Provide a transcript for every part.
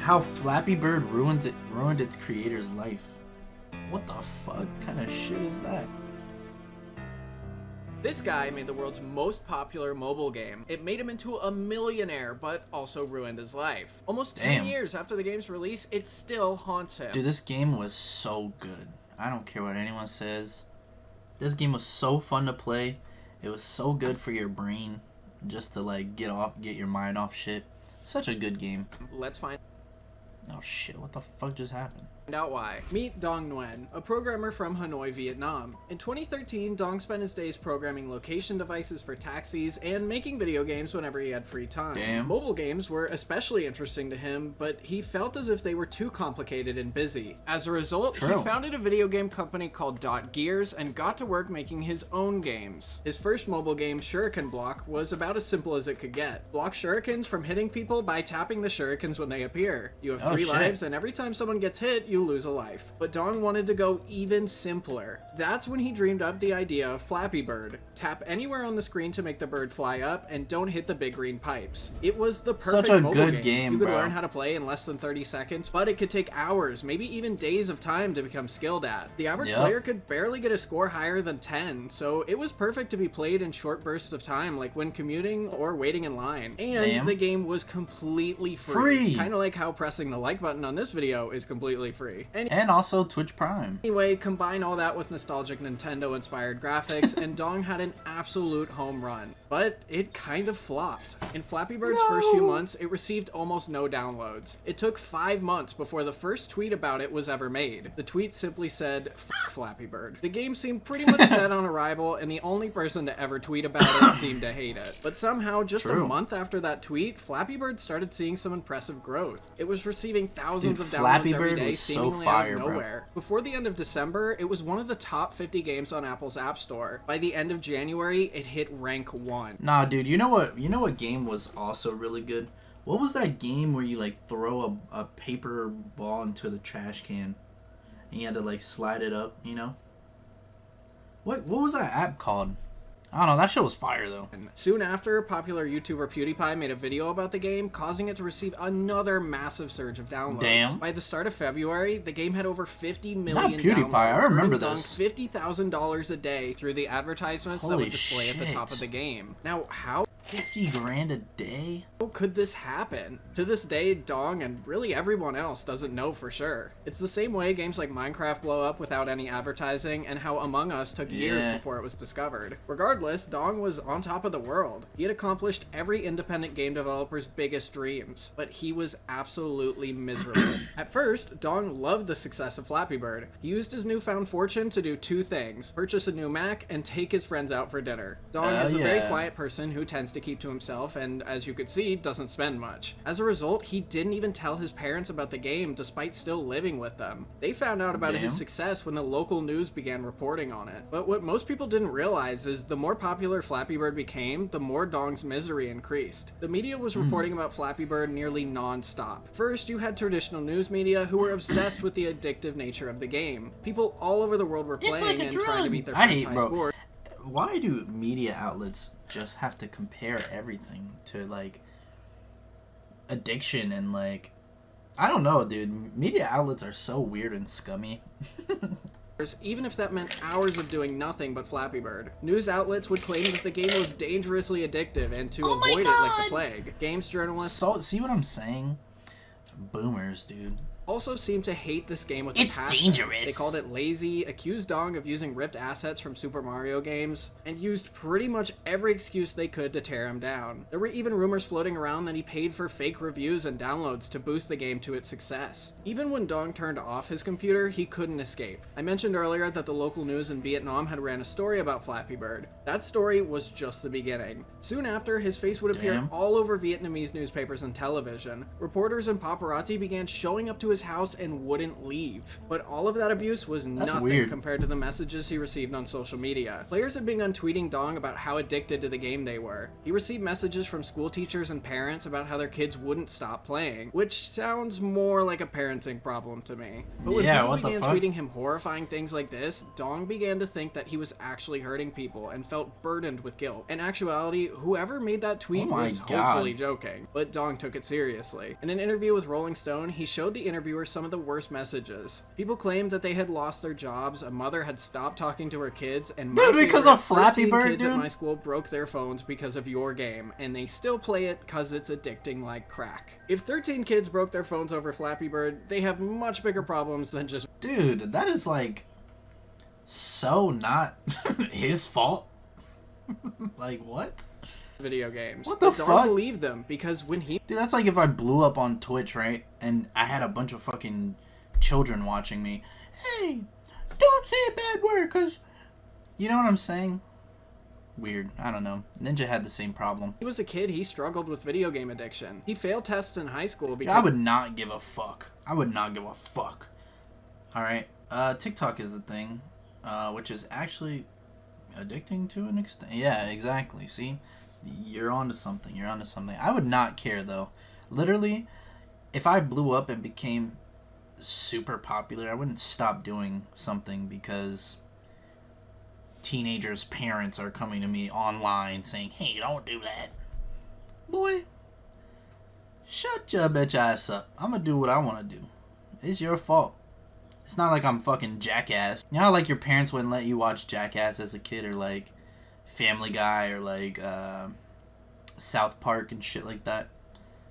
How Flappy Bird ruined its creator's life. What the fuck kind of shit is that? This guy made the world's most popular mobile game. It made him into a millionaire, but also ruined his life. Almost 10 years after the game's release, it still haunts him. Dude, this game was so good. I don't care what anyone says. This game was so fun to play. It was so good for your brain, just to like get your mind off shit. Such a good game. Let's find Oh shit, what the fuck just happened? out why. Meet Duane, a programmer from Hanoi, Vietnam. In 2013, Dong spent his days programming location devices for taxis and making video games whenever he had free time. Damn. Mobile games were especially interesting to him, but he felt as if they were too complicated and busy. As a result, he founded a video game company called Gears and got to work making his own games. His first mobile game, Shuriken Block, was about as simple as it could get. Block shurikens from hitting people by tapping the shurikens when they appear. You have 3 lives, and every time someone gets hit, you lose a life. But Dong wanted to go even simpler. That's when he dreamed up the idea of Flappy Bird. Tap anywhere on the screen to make the bird fly up, and don't hit the big green pipes. It was the perfect mobile game. You could learn how to play in less than 30 seconds, but it could take hours, maybe even days of time to become skilled at. The average player could barely get a score higher than 10, so it was perfect to be played in short bursts of time, like when commuting or waiting in line. And the game was completely free. Kind of like how pressing the like button on this video is completely free. And also Twitch Prime. Anyway, combine all that with nostalgic Nintendo-inspired graphics, and Dong had an absolute home run. But it kind of flopped. In Flappy Bird's first few months, it received almost no downloads. It took 5 months before the first tweet about it was ever made. The tweet simply said, "F Flappy Bird." The game seemed pretty much dead on arrival, and the only person to ever tweet about it seemed to hate it. But somehow, just a month after that tweet, Flappy Bird started seeing some impressive growth. It was receiving thousands of downloads every day, seemingly out of nowhere. Before the end of December, it was one of the top 50 games on Apple's App Store. By the end of January, it hit rank 1. Nah, dude, you know what game was also really good? What was that game where you like throw a paper ball into the trash can and you had to like slide it up, you know? What was that app called? I don't know, that shit was fire though. Soon after, popular YouTuber PewDiePie made a video about the game, causing it to receive another massive surge of downloads. Damn. By the start of February, the game had over 50 million Not PewDiePie, downloads. I remember this. $50,000 a day through the advertisements that would display at the top of the game. Now, how 50 grand a day? How could this happen? To this day, Dong and really everyone else doesn't know for sure. It's the same way games like Minecraft blow up without any advertising, and how Among Us took years before it was discovered. Regardless, Dong was on top of the world. He had accomplished every independent game developer's biggest dreams, but he was absolutely miserable. At first, Dong loved the success of Flappy Bird. He used his newfound fortune to do 2 things: purchase a new Mac and take his friends out for dinner. Dong is a very quiet person who tends to keep to himself and, as you could see, doesn't spend much. As a result, he didn't even tell his parents about the game despite still living with them. They found out about his success when the local news began reporting on it. But what most people didn't realize is the more popular Flappy Bird became, the more Dong's misery increased. The media was reporting about Flappy Bird nearly non-stop. First, you had traditional news media who were obsessed with the addictive nature of the game. People all over the world were playing and trying to beat their friends' high scores. Why do media outlets just have to compare everything to like addiction and like, I don't know, dude. Media outlets are so weird and scummy. Even if that meant hours of doing nothing but Flappy Bird. News outlets would claim that the game was dangerously addictive and to avoid it like the plague. Games journalists... So, see what I'm saying? Boomers, dude. Also seemed to hate this game with a passion. It's dangerous. They called it lazy, accused Dong of using ripped assets from Super Mario games, and used pretty much every excuse they could to tear him down. There were even rumors floating around that he paid for fake reviews and downloads to boost the game to its success. Even when Dong turned off his computer, he couldn't escape. I mentioned earlier that the local news in Vietnam had ran a story about Flappy Bird. That story was just the beginning. Soon after, his face would appear all over Vietnamese newspapers and television. Reporters and paparazzi began showing up to his house and wouldn't leave. But all of that abuse was nothing weird. compared to the messages he received on social media. Players had begun tweeting Dong about how addicted to the game they were. He received messages from school teachers and parents about how their kids wouldn't stop playing, which sounds more like a parenting problem to me. But when people began tweeting him horrifying things like this, Dong began to think that he was actually hurting people and felt burdened with guilt. In actuality, whoever made that tweet was hopefully joking, but Dong took it seriously. In an interview with Rolling Stone, he showed the interviewer some of the worst messages. People claimed that they had lost their jobs, a mother had stopped talking to her kids, and because of Flappy Bird, kids at my school broke their phones because of your game, and they still play it because it's addicting like crack. If 13 kids broke their phones over Flappy Bird, they have much bigger problems than just... Dude, that is like so not his fault. Like, what? Video games. What the fuck? Don't believe them, because when he... Dude, that's like if I blew up on Twitch, right? And I had a bunch of fucking children watching me. Hey, don't say a bad word, because... You know what I'm saying? Weird. I don't know. Ninja had the same problem. He was a kid, he struggled with video game addiction. He failed tests in high school because... I would not give a fuck. I would not give a fuck. Alright. TikTok is a thing, which is actually addicting to an extent. Yeah, exactly. See? You're onto something. You're onto something. I would not care, though. Literally, if I blew up and became super popular, I wouldn't stop doing something because teenagers' parents are coming to me online saying, hey, don't do that. Boy, shut your bitch ass up. I'm gonna do what I want to do. It's your fault. It's not like I'm fucking Jackass. You know how, like, your parents wouldn't let you watch Jackass as a kid, or, like, Family Guy, or, like, South Park and shit like that?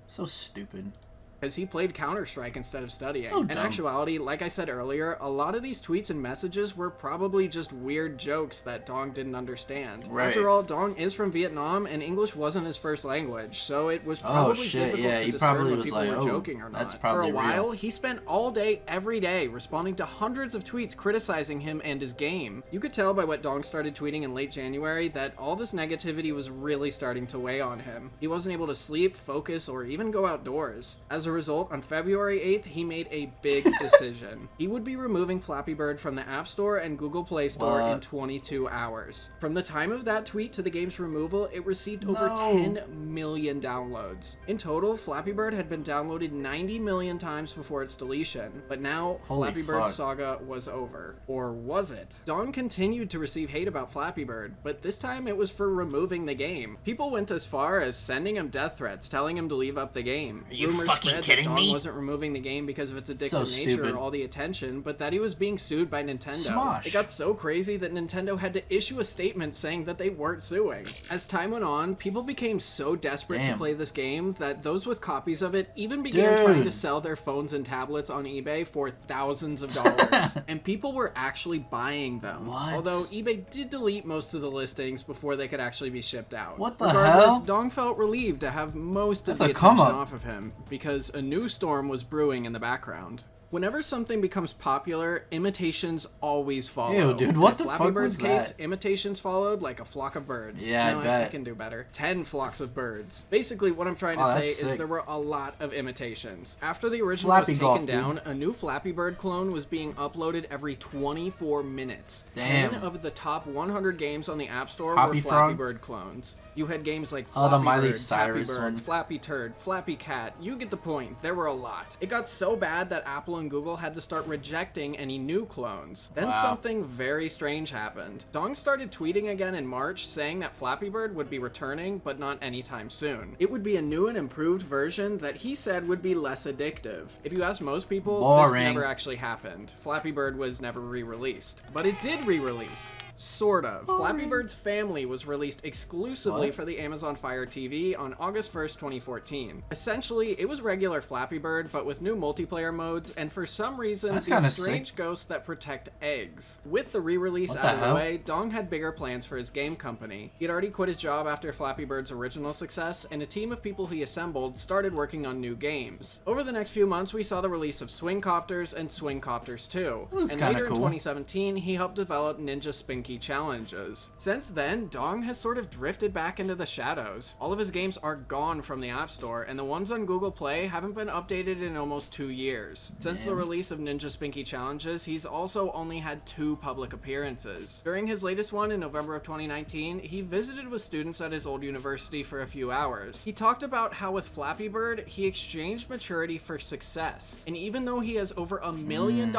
So stupid. Because he played Counter-Strike instead of studying. So dumb. In actuality, like I said earlier, a lot of these tweets and messages were probably just weird jokes that Dong didn't understand. Right. After all, Dong is from Vietnam, and English wasn't his first language, so it was probably difficult to discern when people were joking or not. For a while, he spent all day, every day, responding to hundreds of tweets criticizing him and his game. You could tell by what Dong started tweeting in late January that all this negativity was really starting to weigh on him. He wasn't able to sleep, focus, or even go outdoors. As a result, on February 8th, he made a big decision. He would be removing Flappy Bird from the App Store and Google Play Store in 22 hours. From the time of that tweet to the game's removal, it received over 10 million downloads. In total, Flappy Bird had been downloaded 90 million times before its deletion, but now Flappy Bird's saga was over. Or was it? Dong continued to receive hate about Flappy Bird, but this time it was for removing the game. People went as far as sending him death threats, telling him to leave up the game. Are you fucking kidding me? Wasn't removing the game because of its addictive nature or all the attention, but that he was being sued by Nintendo. It got so crazy that Nintendo had to issue a statement saying that they weren't suing. As time went on, people became so desperate to play this game that those with copies of it even began trying to sell their phones and tablets on eBay for thousands of dollars. And people were actually buying them. Although eBay did delete most of the listings before they could actually be shipped out. What the hell? Dong felt relieved to have most of the attention off of him, because a new storm was brewing in the background. Whenever something becomes popular, imitations always follow. Ew, dude, what the fuck was that? In Flappy Bird's case, imitations followed like a flock of birds. Yeah, I bet. I can do better. 10 flocks of birds. Basically, what I'm trying to say is there were a lot of imitations. After the original was taken down, a new Flappy Bird clone was being uploaded every 24 minutes. Damn. 10 of the top 100 games on the App Store were Flappy Bird clones. You had games like Flappy Bird, Happy Bird, Flappy Turd, Flappy Cat. You get the point. There were a lot. It got so bad that Apple and Google had to start rejecting any new clones. Then something very strange happened. Dong started tweeting again in March, saying that Flappy Bird would be returning, but not anytime soon. It would be a new and improved version that he said would be less addictive. If you ask most people, this never actually happened. Flappy Bird was never re-released. But it did re-release. Sort of. Flappy Bird's Family was released exclusively for the Amazon Fire TV on August 1st, 2014. Essentially, it was regular Flappy Bird, but with new multiplayer modes, and for some reason, these strange ghosts that protect eggs. With the re-release out of the way, Dong had bigger plans for his game company. He had already quit his job after Flappy Bird's original success, and a team of people he assembled started working on new games. Over the next few months, we saw the release of Swing Copters and Swing Copters 2. And later in 2017, he helped develop Ninja Spin Spinky challenges. Since then, Dong has sort of drifted back into the shadows. All of his games are gone from the App Store, and the ones on Google Play haven't been updated in almost 2 years. Since the release of Ninja Spinky challenges, he's also only had 2 public appearances. During his latest one in November of 2019, he visited with students at his old university for a few hours. He talked about how with Flappy Bird, he exchanged maturity for success, and even though he has over $1 million,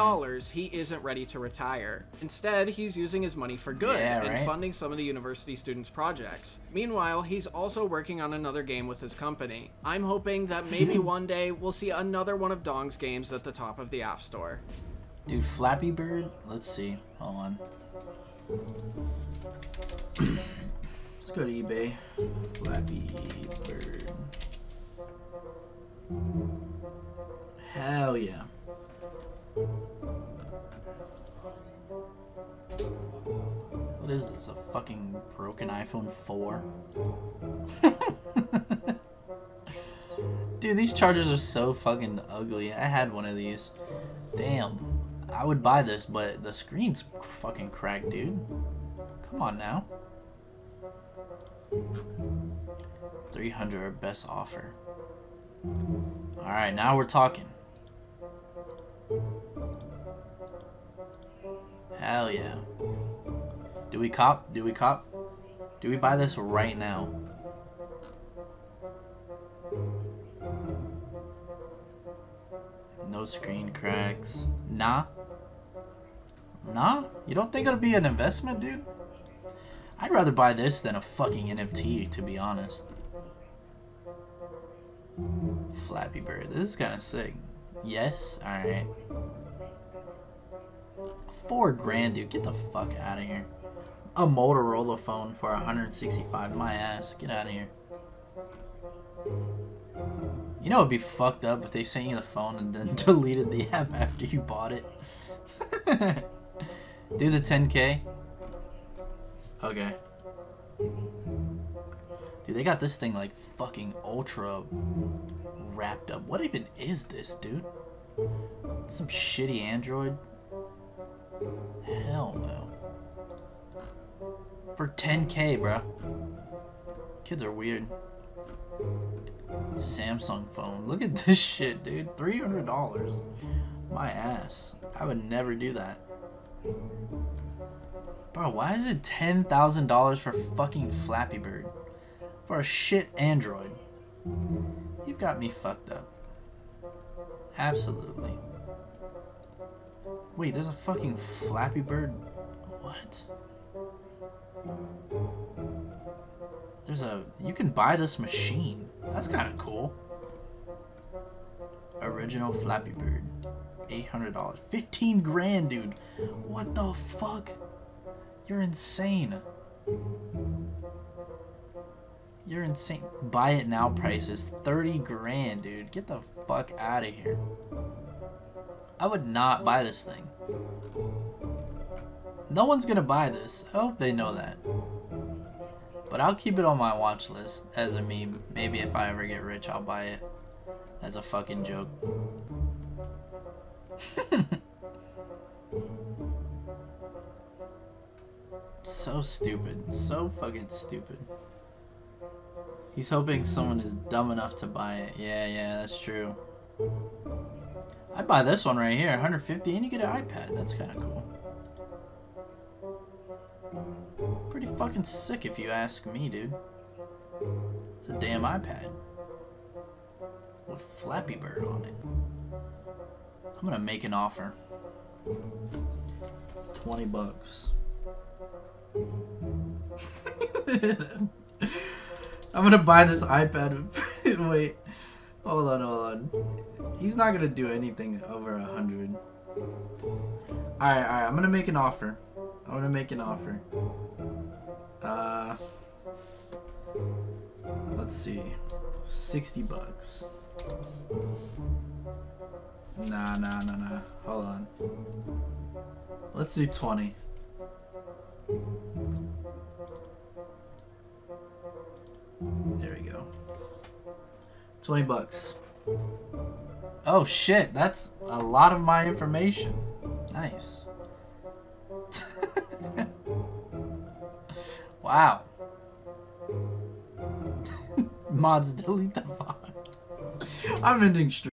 he isn't ready to retire. Instead, he's using his money for good and funding some of the university students' projects. Meanwhile, he's also working on another game with his company. I'm hoping that maybe one day we'll see another one of Dong's games at the top of the App Store. Dude, Flappy Bird? Let's see. Hold on. Let's go to eBay. Flappy Bird. Hell yeah. What is this? A fucking broken iPhone 4? Dude, these chargers are so fucking ugly. I had one of these. Damn. I would buy this, but the screen's fucking cracked, dude. Come on now. 300 best offer. Alright, now we're talking. Hell yeah. Do we cop? Do we cop? Do we buy this right now? No screen cracks. Nah? Nah? You don't think it'll be an investment, dude? I'd rather buy this than a fucking NFT, to be honest. Flappy Bird. This is kind of sick. Yes? Alright. $4,000, dude. Get the fuck out of here. A Motorola phone for $165. My ass. Get out of here. You know it'd be fucked up if they sent you the phone and then deleted the app after you bought it. Do the 10K. Okay. Dude, they got this thing like fucking ultra wrapped up. What even is this, dude? Some shitty Android? Hell no. For 10K, bro. Kids are weird. Samsung phone. Look at this shit, dude. $300. My ass. I would never do that. Bro, why is it $10,000 for fucking Flappy Bird? For a shit Android. You've got me fucked up. Absolutely. Wait, there's a fucking Flappy Bird? What? There's a... You can buy this machine. That's kind of cool. Original Flappy Bird. $800. $15,000, dude. What the fuck? You're insane. You're insane. Buy it now price is $30,000, dude. Get the fuck out of here. I would not buy this thing. No one's gonna buy this. I hope they know that. But I'll keep it on my watch list as a meme. Maybe if I ever get rich, I'll buy it as a fucking joke. So stupid. So fucking stupid. He's hoping someone is dumb enough to buy it. Yeah, that's true. I'd buy this one right here, $150, and you get an iPad. That's kind of cool. Pretty fucking sick if you ask me, dude. It's a damn iPad. With Flappy Bird on it. I'm gonna make an offer. $20. I'm gonna buy this iPad. Wait. Hold on. He's not gonna do anything over 100. Alright, I'm gonna make an offer. Let's see. $60. Nah. Hold on. Let's do 20. There we go. $20. Oh shit, that's a lot of my information. Nice. Wow. Mods, delete the VOD. I'm ending stream.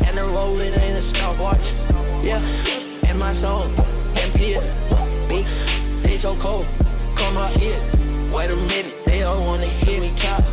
And the rolling ain't a stopwatch. Yeah, and my song, and Peter. They so cold, come out here. Wait a minute, they all wanna hear me talk.